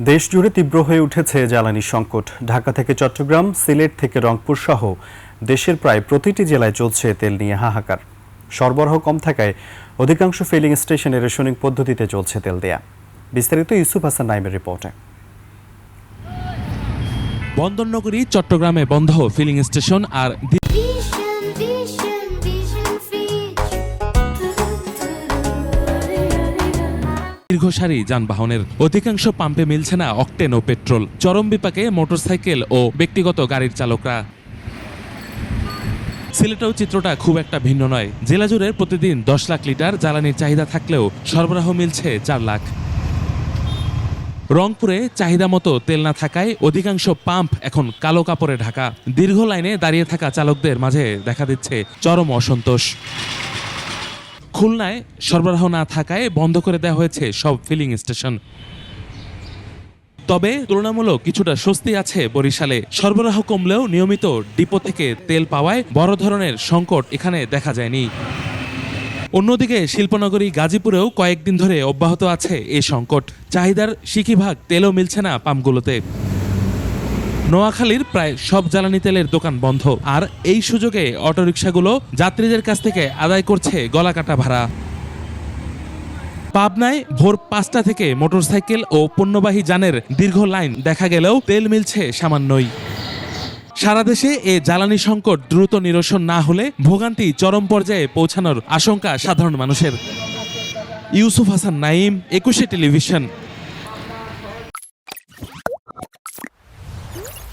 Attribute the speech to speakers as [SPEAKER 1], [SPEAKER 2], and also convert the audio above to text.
[SPEAKER 1] দেশ জুড়ে তীব্র হয়ে উঠেছে জ্বালানি সংকট। ঢাকা থেকে চট্টগ্রাম, সিলেট থেকে রংপুর সহ দেশের প্রায় প্রতিটি জেলায় চলছে তেল নিয়ে হাহাকার। সরবরাহ কম থাকায় অধিকাংশ ফিলিং স্টেশনে রেশনিং পদ্ধতিতে চলছে তেল দেয়া। বিস্তারিত ইউসুফ হাসান নাইমের রিপোর্টে।
[SPEAKER 2] বন্দরনগরী চট্টগ্রামে বন্ধ ফিলিং স্টেশন আর দীর্ঘ সারি যানবাহনের। অধিকাংশ পাম্পে মিলছে না অকটেন ও পেট্রোল। চরম বিপাকে মোটরসাইকেল ও ব্যক্তিগত গাড়ির চালকরা। সিলেটেও চিত্রটা খুব একটা ভিন্ন নয়। জেলা জুড়ে প্রতিদিন 10 লাখ লিটার জ্বালানির চাহিদা থাকলেও সরবরাহ মিলছে 4 লাখ। রংপুরে চাহিদা মতো তেল না থাকায় অধিকাংশ পাম্প এখন কালো কাপড়ে ঢাকা। দীর্ঘ লাইনে দাঁড়িয়ে থাকা চালকদের মাঝে দেখা দিচ্ছে চরম অসন্তোষ। খুলনায় সরবরাহ না থাকায় বন্ধ করে দেওয়া হয়েছে সব ফিলিং স্টেশন। তবে তুলনামূলক কিছুটা স্বস্তি আছে বরিশালে। সরবরাহ কমলেও নিয়মিত ডিপো থেকে তেল পাওয়ায় বড় ধরনের সংকট এখানে দেখা যায়নি। অন্যদিকে শিল্পনগরী গাজীপুরেও কয়েকদিন ধরে অব্যাহত আছে এই সংকট। চাহিদার সিকিভাগ তেলও মিলছে না পাম্পগুলোতে। নোয়াখালীর প্রায় সব জ্বালানি তেলের দোকান বন্ধ, আর এই সুযোগে অটোরিকশাগুলো যাত্রীদের কাছ থেকে আদায় করছে গলাকাটা ভাড়া। পাবনায় ভোর 5টা থেকে মোটরসাইকেল ও পণ্যবাহী যানের দীর্ঘ লাইন দেখা গেলেও তেল মিলছে সামান্যই। সারা দেশে এ জ্বালানি সংকট দ্রুত নিরসন না হলে ভোগান্তি চরম পর্যায়ে পৌঁছানোর আশঙ্কা সাধারণ মানুষের। ইউসুফ হাসান নাইম, 21 টেলিভিশন।